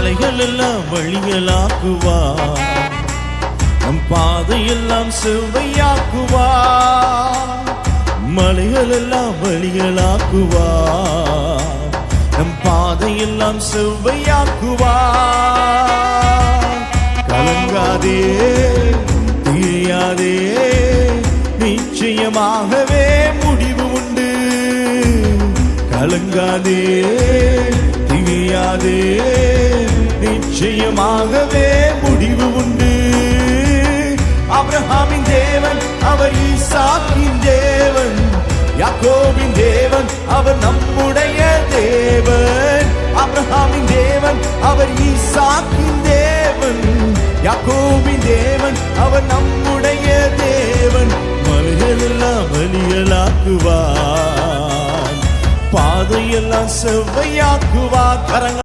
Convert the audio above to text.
மலைகள் எல்லாம் வழிகளாக்குவார், நம் பாதையெல்லாம் செவ்வையாக்குவார். மலைகள் எல்லாம் வழிகளாக்குவார், நம் பாதையெல்லாம் செவ்வையாக்குவார். கலங்காதே, தீயாதே, நிச்சயமாகவே முடிவு உண்டு. கலங்காதே, தீயாதே, நிச்சயமாகவே முடிவு உண்டு. ஆபிரகாமின் தேவன் அவர் ஈசாக்கின் தேவன், யாக்கோபின் தேவன் அவர் நம்முடைய தேவன். ஆபிரகாமின் தேவன் அவர் ஈசாக்கின் தேவன், யாக்கோபின் தேவன் அவர் நம்முடைய தேவன். மலைகள் எல்லாம் வழிகளாக்குவார், பாதையெல்லாம் செவ்வையாக்குவார்.